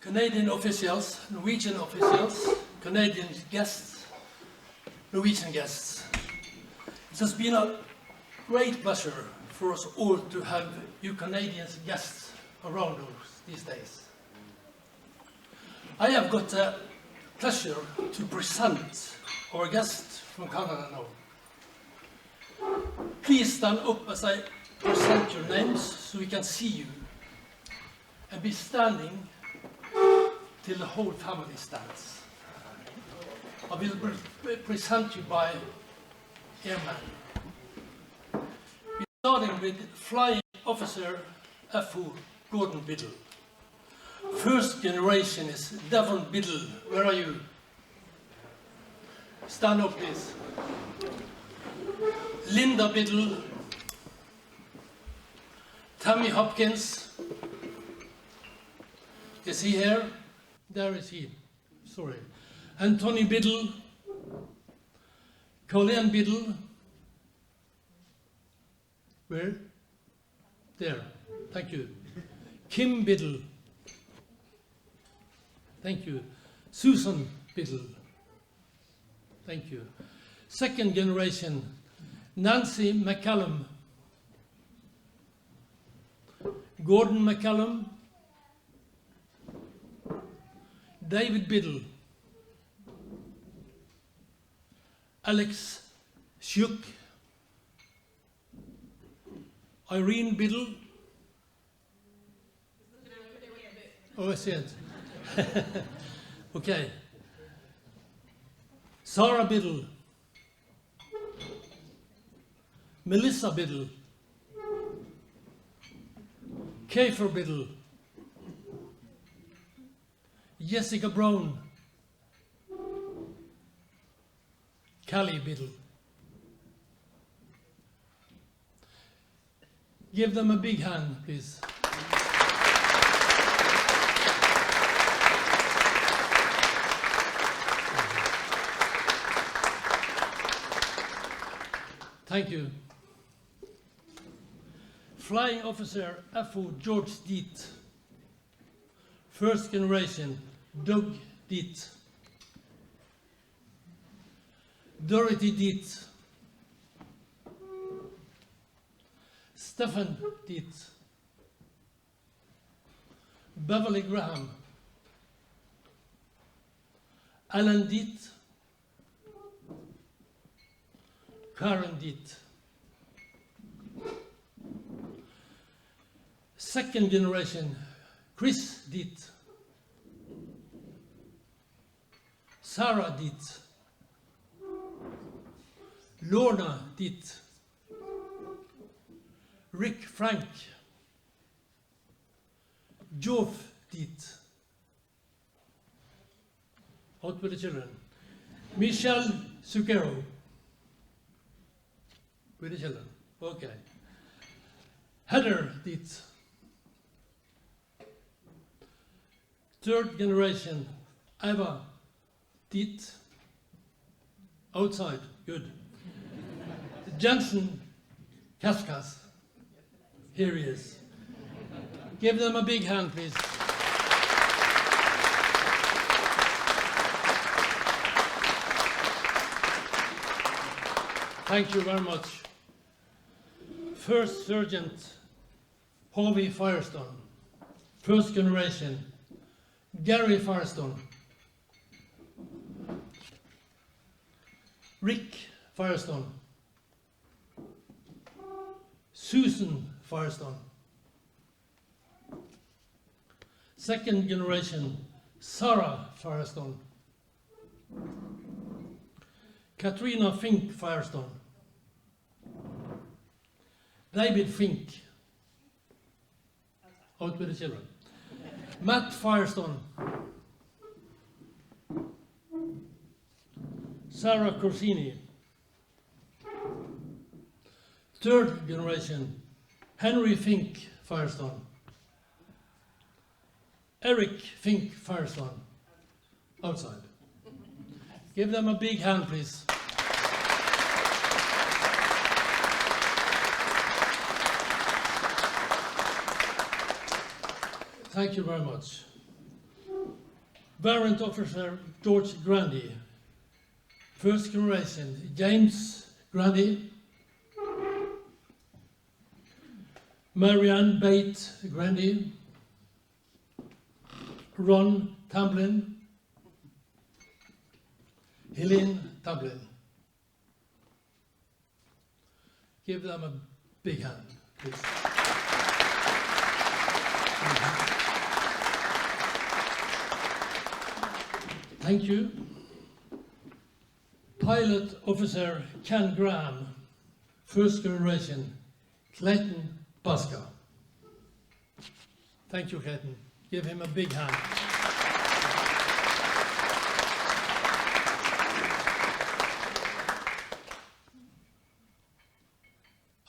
Canadian officials, Norwegian officials, Canadian guests, Norwegian guests. It has been a great pleasure for us all to have you Canadians guests around us these days. I have got the pleasure to present our guest from Canada now. Please stand up as I present your names so we can see you, and be standing till the whole family stands. I will present you by airman. We're starting with Flying Officer F.O. Gordon Biddle. First generation is Devon Biddle. Where are you? Stand up, please. Linda Biddle. Tammy Hopkins. Is he here? There is he. Sorry. Anthony Biddle. Colleen Biddle. Where? There. Thank you. Kim Biddle. Thank you. Susan Biddle. Thank you. Second generation, Nancy McCallum. Gordon McCallum. David Biddle. Alex Schuck. Irene Biddle. Oh, I see it. Okay. Sarah Biddle. Melissa Biddle. Kiefer Biddle. Jessica Brown. Callie Biddle. Give them a big hand, please. Thank you. Flying Officer F.O. George Deet. First generation, Doug Deet. Dorothy Deet. Stephen Deet. Beverly Graham. Alan Deet. Karen Deet. Second generation, Chris Deet. Sarah Deet. Lorna Deet. Rick Frank. Geoff Deet. Out with the children. Michelle Zucchero. With the children. Okay. Heather Deet. Third generation, Eva Deet. Outside, good. Jensen Kaskas. Here he is. Give them a big hand, please. Thank you very much. First Sergeant Harvey Firestone. First generation, Gary Firestone. Rick Firestone. Susan Firestone. Second generation, Sarah Firestone. Katrina Fink Firestone. David Fink. Out with the children. Matt Firestone. Sarah Corsini. Third generation, Henry Fink Firestone. Eric Fink Firestone. Outside. Give them a big hand, please. Thank you very much. Warrant Officer George Grandy. First generation, James Grandy. Marianne Bate Grandy. Ron Tamblin. Helene Tamblin. Give them a big hand, please. Thank you. Pilot Officer Ken Graham, first generation, Clayton Pasca. Thank you, Clayton. Give him a big hand.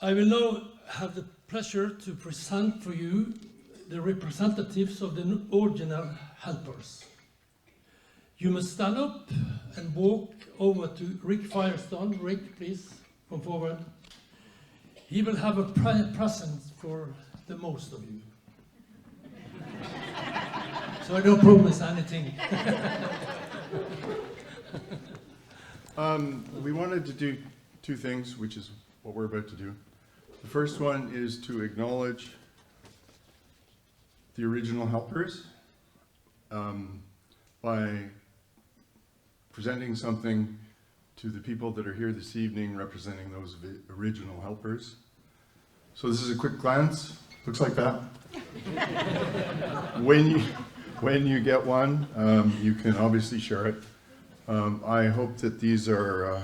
I will now have the pleasure to present for you the representatives of the original helpers. You must stand up and walk over to Rick Firestone. Rick, please come forward. He will have a present for the most of you. So I don't promise anything. We wanted to do two things, which is what we're about to do. The first one is to acknowledge the original helpers by presenting something to the people that are here this evening representing those original helpers. So this is a quick glance, looks like that. When you get one, you can obviously share it. I hope that these are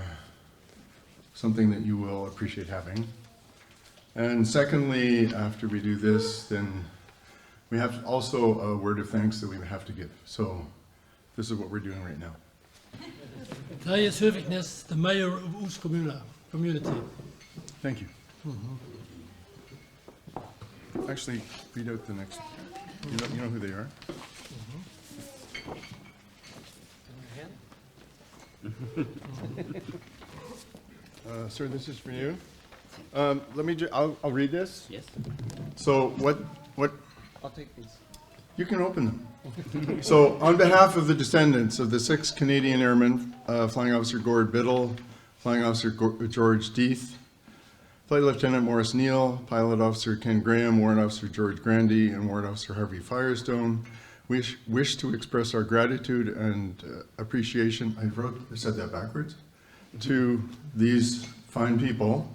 something that you will appreciate having. And secondly, after we do this, then we have also a word of thanks that we have to give. So this is what we're doing right now. Terje Søviknes, the mayor of Os community. Thank you. Actually, read out the next. You know who they are? Sir, this is for you. Let me. I'll read this. Yes. So what? I'll take these. You can open them. So, on behalf of the descendants of the 6 Canadian Airmen, Flying Officer Gord Biddle, Flying Officer George Deeth, Flight Lieutenant Morris Neal, Pilot Officer Ken Graham, Warrant Officer George Grandy, and Warrant Officer Harvey Firestone, we wish to express our gratitude and appreciation. I said that backwards. To these fine people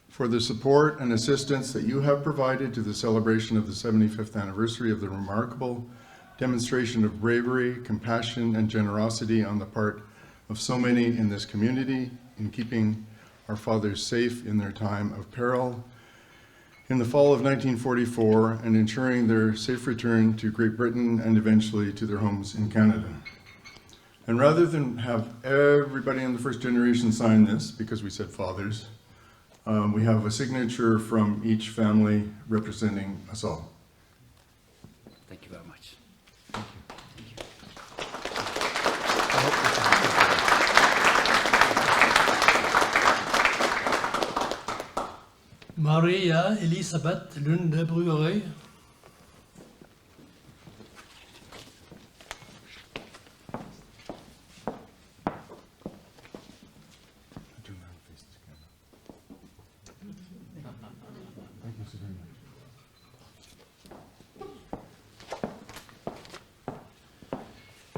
for the support and assistance that you have provided to the celebration of the 75th anniversary of the remarkable demonstration of bravery, compassion, and generosity on the part of so many in this community in keeping our fathers safe in their time of peril in the fall of 1944 and ensuring their safe return to Great Britain and eventually to their homes in Canada. And rather than have everybody in the first generation sign this, because we said fathers, we have a signature from each family representing us all. Thank you very much. Maria Elisabeth Lunde Brugerøy.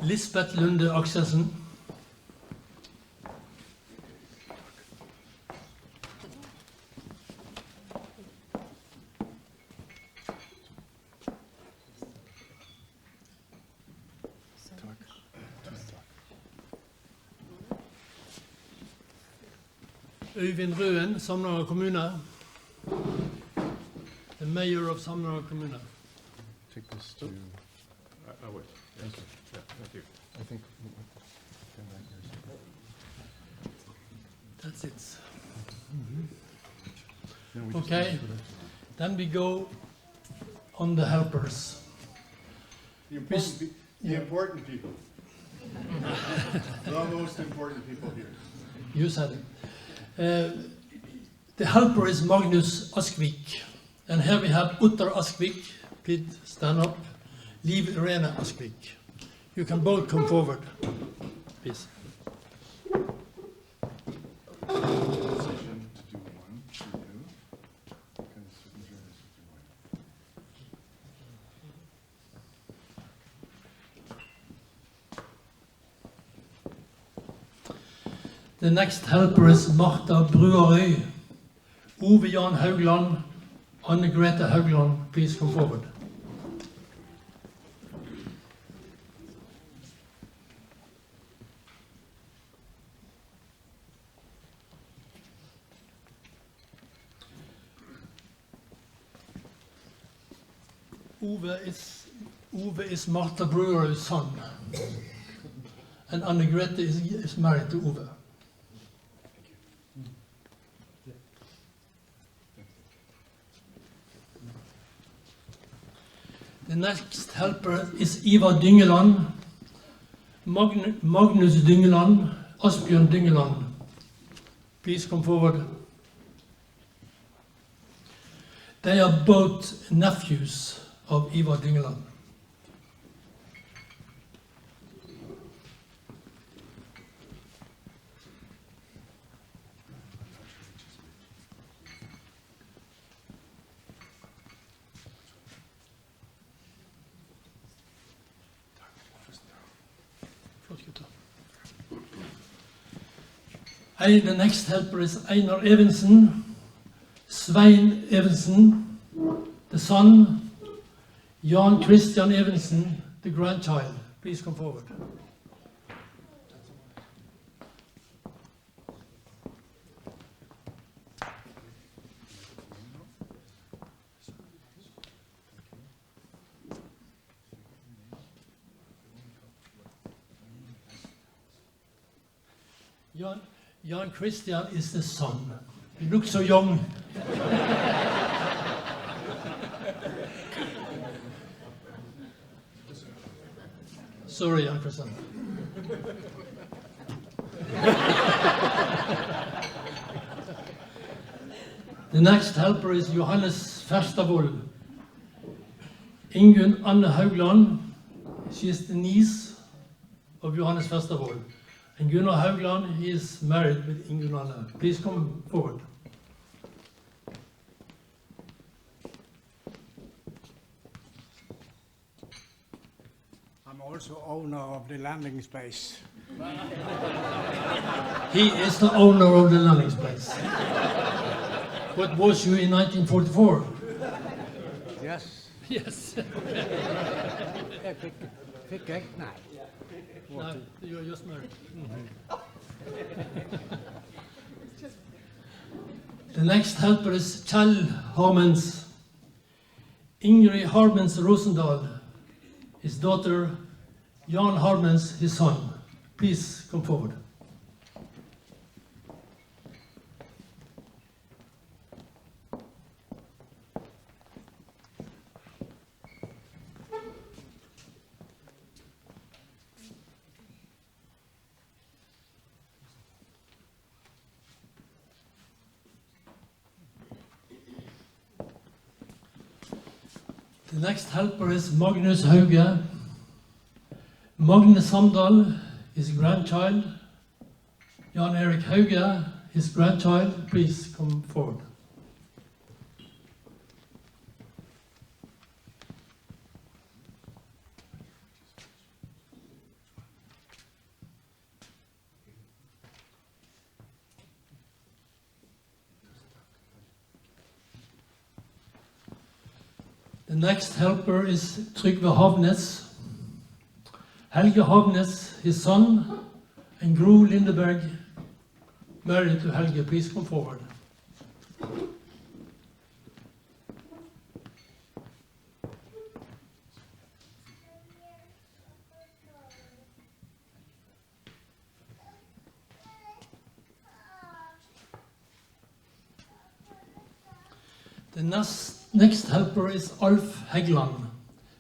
Lisbeth Lunde Akselsen. Øyvind Røen, Samnanger kommune. The mayor of Samnanger kommune. Take this to. Wait. Thank you. Yeah, thank you. I think. That's it. No, we just Okay, need to put it- then we go on the helpers. The important people. The most important people here. You said it. The helper is Magnus Askvik. And here we have Uttar Askvik. Please stand up. Liv Irene Askvik. You can both come forward, please. Decision to do one for you. Because signature is to do one. The next helper is Martha Bruarøy, Ove Jan Haugland, Anne Grete Haugland. Please come forward. Ove is Martha Bruarøy's son, and Anne Grete is married to Ove. The next helper is Ivar Dyngeland, Magnus Dyngeland, Asbjørn Dyngeland. Please come forward. They are both nephews of Ivar Dyngeland. The next helper is Einar Evensen, Svein Evensen, the son, Jan Christian Evensen, the grandchild. Please come forward. Jan Christian is the son. He looks so young. Sorry, Jan Christian. The next helper is Johannes Ferstavold. Ingunn Anne Haugland. She is the niece of Johannes Ferstavold. And Gunnar Haugland, he is married with Ingunn Anne. Please come forward. I'm also owner of the landing space. He is the owner of the landing space. What was you in 1944? Yes. Yes. Fick jeg? Nei. No, you are just married. The next helper is Kjell Harmens. Ingrid Harmens Rosendal, his daughter, Jan Harmens, his son. Please come forward. The next helper is Magnus Hauge. Magne Samdal, his grandchild. Jan Erik Hauge, his grandchild. Please come forward. The next helper is Trygve Havnes. Helge Havnes, his son, and Gro Lindeberg, married to Helge. Please come forward. The next helper is Alf Heggeland.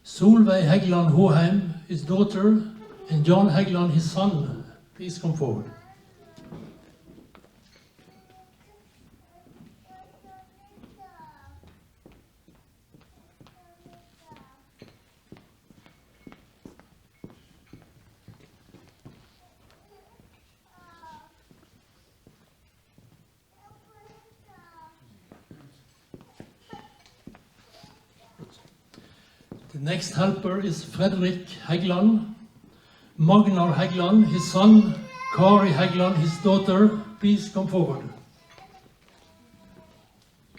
Solveig Heggeland Håheim, his daughter, and John Heggeland, his son. Please come forward. The next helper is Fredrik Hægland, Magnar Hægland, his son, Kari Hægland, his daughter. Please come forward. I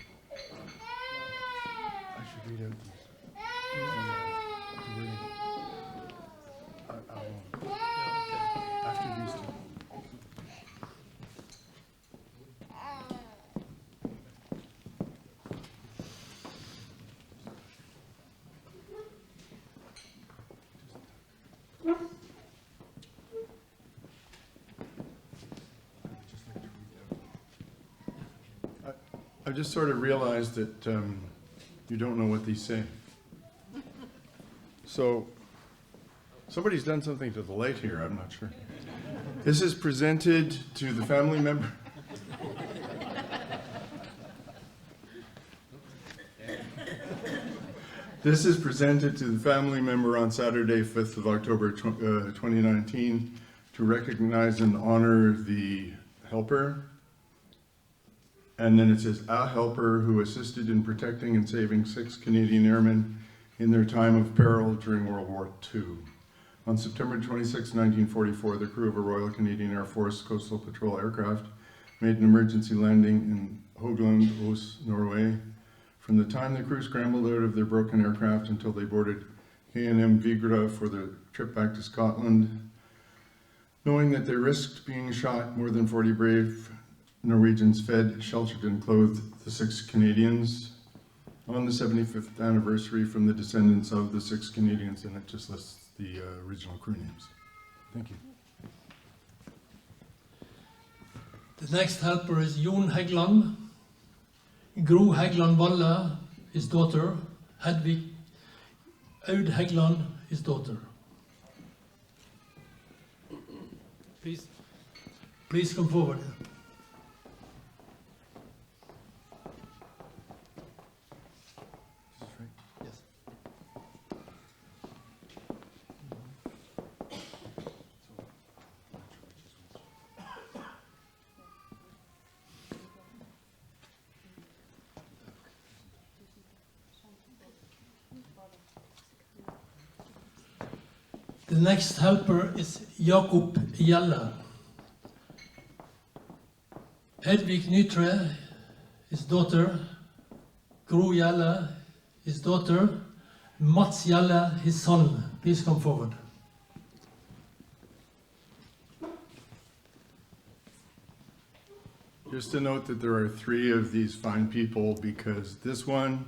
should read out these. I won't. After these two. I just sort of realized that you don't know what these say. So, somebody's done something to the light here, I'm not sure. This is presented to the family member. This is presented to the family member on Saturday, 5th of October 2019 to recognize and honor the helper. And then it says, a helper who assisted in protecting and saving 6 Canadian airmen in their time of peril during World War II. On September 26, 1944, the crew of a Royal Canadian Air Force Coastal Patrol aircraft made an emergency landing in Hoagland, Norway. From the time the crew scrambled out of their broken aircraft until they boarded KNM Vigra for the trip back to Scotland, knowing that they risked being shot, more than 40 brave Norwegians fed, sheltered, and clothed the 6 Canadians. On the 75th anniversary from the descendants of the 6 Canadians, and it just lists the original crew names. Thank you. The next helper is Jon Hægland, Gro Hægland Valle, his daughter, Hedvig Aud Hægland, his daughter. Please come forward. Yes. The next helper is Jakob Gjelle. Hedvig Nytre, his daughter. Gro Gjelle, his daughter. Mats Gjelle, his son. Please come forward. Just to note that there are 3 of these fine people because this one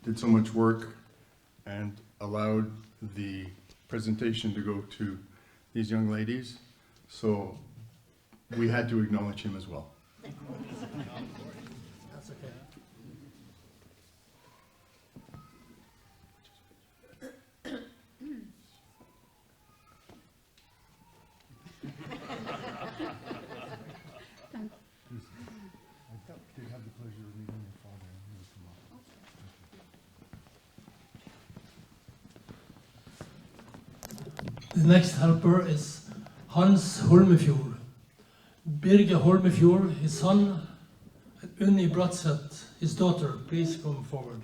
did so much work and allowed the presentation to go to these young ladies. So we had to acknowledge him as well. That's okay. I did have the pleasure of meeting your father. The next helper is Hans Holmefjord. Birger Holmefjord, his son, and Unni Bratseth, his daughter. Please come forward.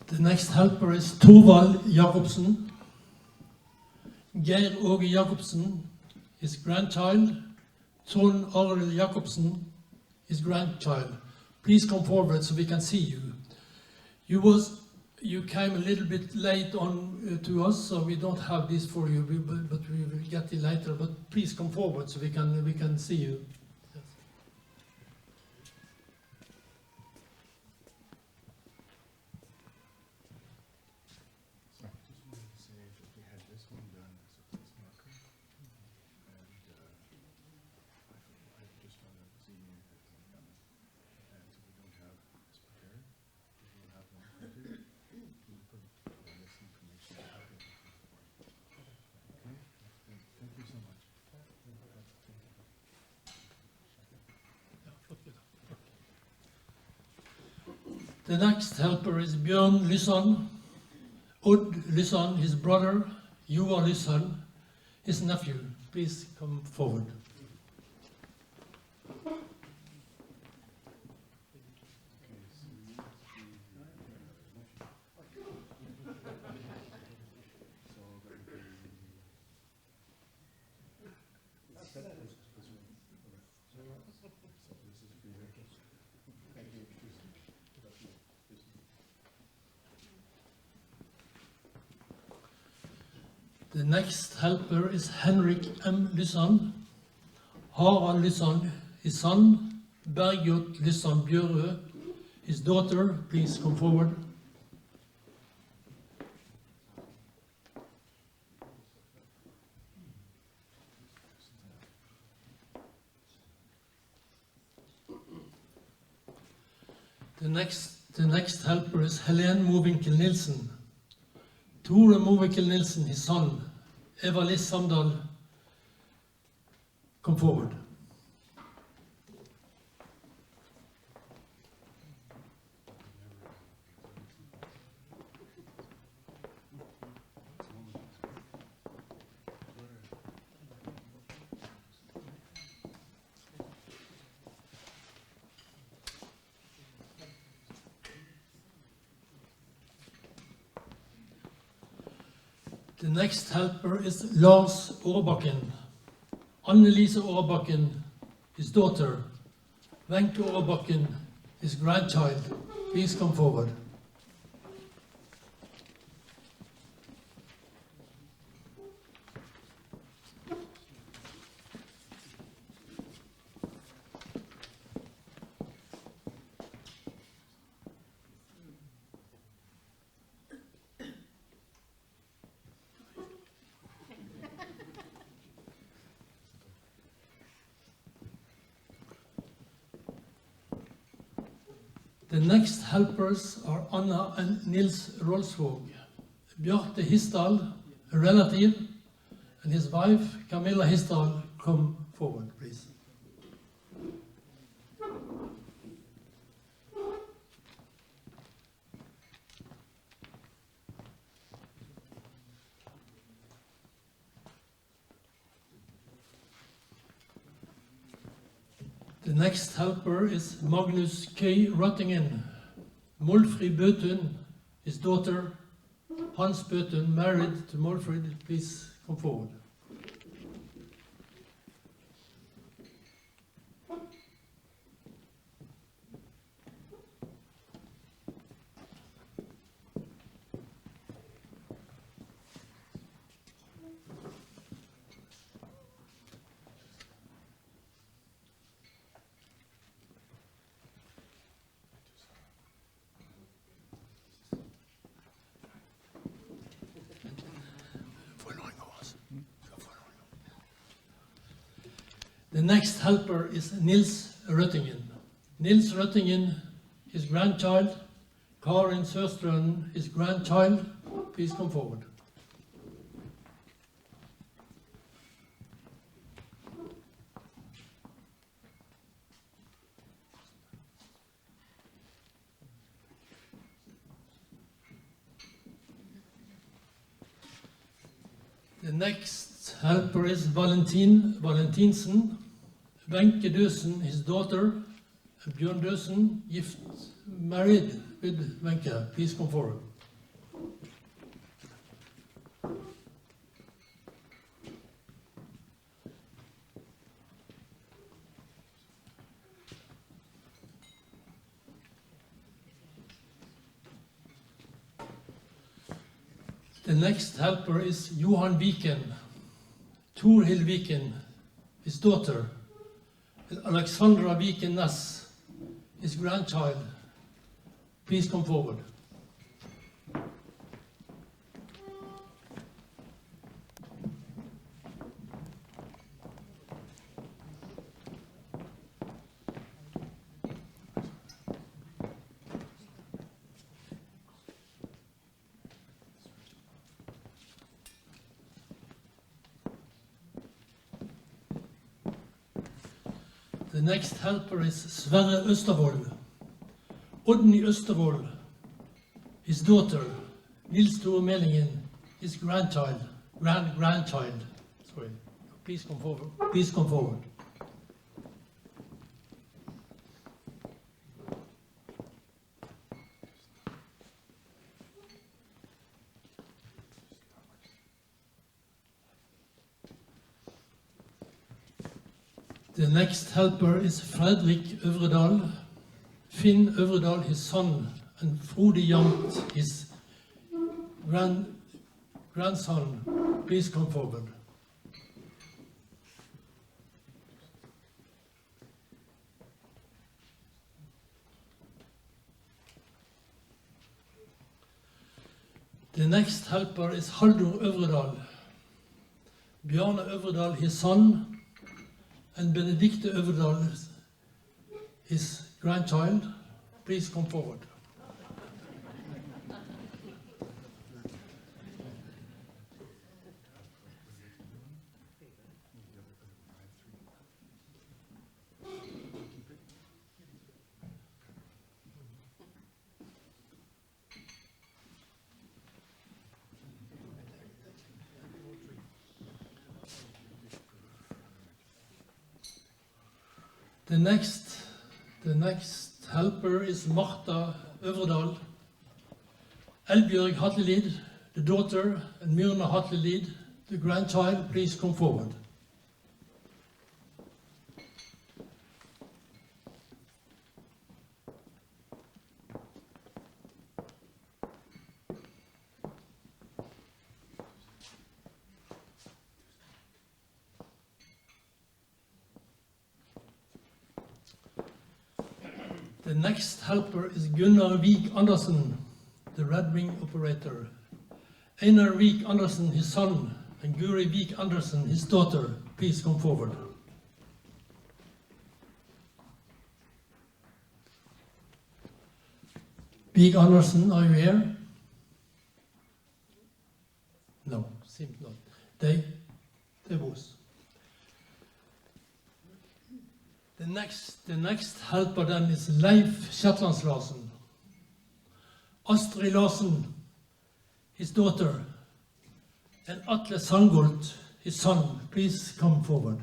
The next helper is Torvald Jacobsen. Geir Åge Jacobsen, his grandchild. Trond Arild Jacobsen, his grandchild. Please come forward so we can see you. You came a little bit late on to us, so we don't have this for you, but we will get it later. But please come forward so we can see you. Yes. Sorry, just wanted to say that we had this one done as a place marker, and I just found out this evening that it's coming, and so we don't have this prepared. We don't have one printed. We put this information out there. Okay, that's good. Thank you so much. The next helper is Bjørn Lysson, Odd Lysson, his brother, Joar Lysson, his nephew. Please come forward. The next helper is Henrik M. Lysson, Harald Lysson, his son, Bergljot Lysson Bjørø, his daughter. Please come forward. The next helper is Helene Mowinckel Nielsen, Tore Mowinckel Nielsen, his son, Eva-Liss Samdal. Come forward. The next helper is Lars Årbakken, Annelise Årbakken, his daughter, Wenche Årbakken, his grandchild. Please come forward. The next helpers are Anna and Nils Rolsvåg, Bjarte Hisdal, a relative, and his wife, Camilla Hisdal. Come forward, please. The next helper is Magnus K. Rottingen, Molfrid Bøtun, his daughter, Hans Bøtun, married to Molfrid. Please come forward. The next helper is Nils Røttingen. Nils Røttingen, his grandchild, Karin Sørstrøm, his grandchild. Please come forward. The next helper is Valentinsen, Wenche Døsen, his daughter, and Bjørn Døsen, married with Wenche. Please come forward. The next helper is Johan Viken, Torhild Viken, his daughter, and Alexandra Viken Næss, his grandchild. Please come forward. The next helper is Sverre Østervold, Odny Østervold, his daughter, Nils Tore Mellingen, his grandchild, sorry, please come forward, please come forward. The next helper is Fredrik Øvredal, Finn Øvredal, his son, and Frode Jandt, his grandson. Please come forward. The next helper is Haldor Øvredal, Bjarne Øvredal, his son, and Benedicte Øvredal, his grandchild. Please come forward. The next helper is Martha Øvredal, Elbjørg Hatlelid, the daughter, and Myrna Hatlelid, the grandchild. Please come forward. The next helper is Gunnar Vik Andersen, the Red Wing operator. Einar Vik Andersen, his son, and Guri Vik Andersen, his daughter. Please come forward. Vik Andersen, are you here? No, seems not. They was. The next helper then is Leif Shetlands Larsen, Astrid Larsen, his daughter, and Atle Sandgold, his son. Please come forward.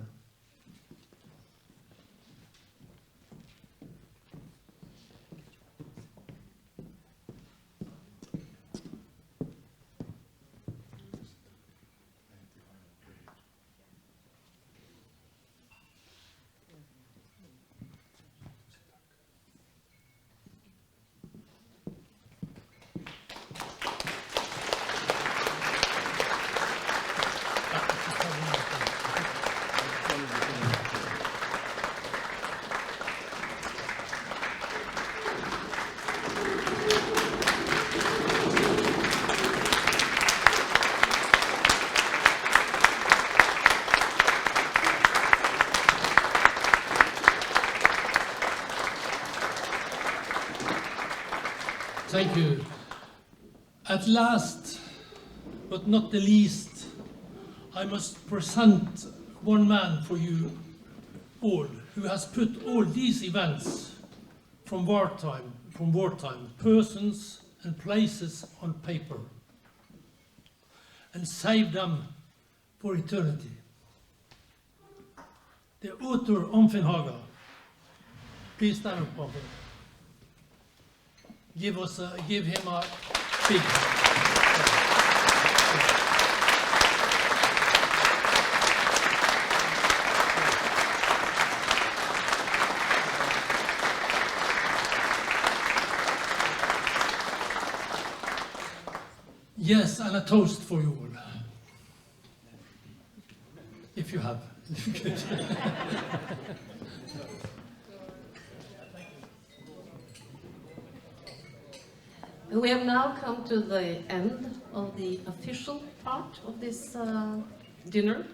Thank you. At last, but not the least, I must present one man for you all who has put all these events from wartime, persons and places on paper and saved them for eternity. The author Arnfinn Haga. Please stand up, Arnfinn. Give him a big. Yes, and a toast for you all. If you have. We have now come to the end of the official part of this dinner.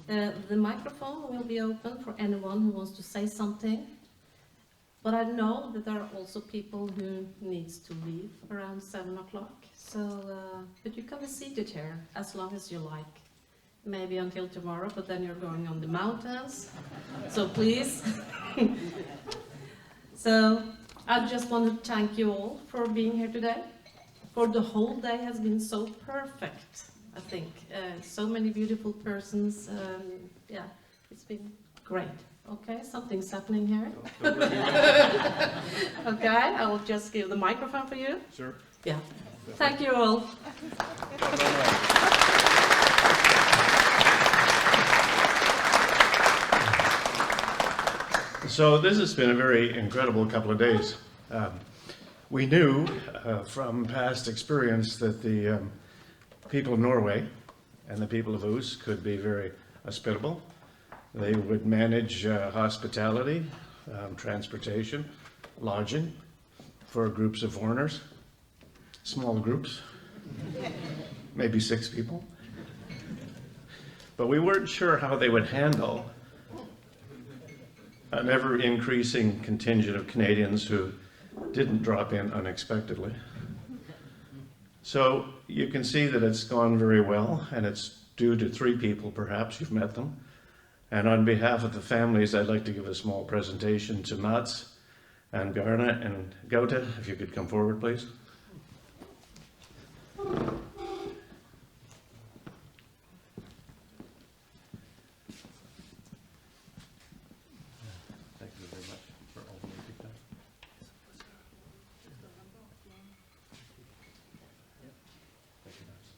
The microphone will be open for anyone who wants to say something. But I know that there are also people who needs to leave around 7 o'clock. So, but you can be seated here as long as you like. Maybe until tomorrow, but then you're going on the mountains. So please. So I just want to thank you all for being here today. For the whole day has been so perfect, I think. So many beautiful persons. Yeah, it's been great. Okay, something's happening here. Okay, I will just give the microphone for you. Sure. Yeah. Thank you all. So this has been a very incredible couple of days. We knew from past experience that the people of Norway and the people of Os could be very hospitable. They would manage hospitality, transportation, lodging for groups of foreigners, small groups, maybe 6 people. But we weren't sure how they would handle an ever-increasing contingent of Canadians who didn't drop in unexpectedly. So you can see that it's gone very well, and it's due to 3 people, perhaps, you've met them. And on behalf of the families, I'd like to give a small presentation to Mats and Bjarne and Gaute, if you could come forward, please. Thank you very much for all the work you've done. Thank you, Mats.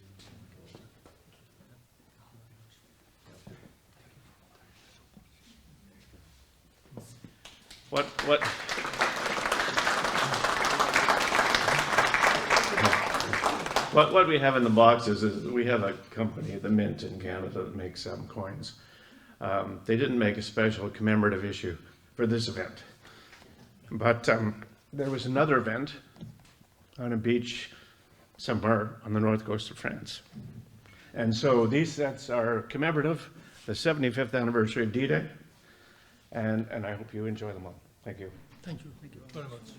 What we have in the boxes is we have a company, the Mint in Canada, that makes coins. They didn't make a special commemorative issue for this event. But there was another event on a beach somewhere on the north coast of France. And so these sets are commemorative, the 75th anniversary of D-Day, and I hope you enjoy them all. Thank you. Thank you very much.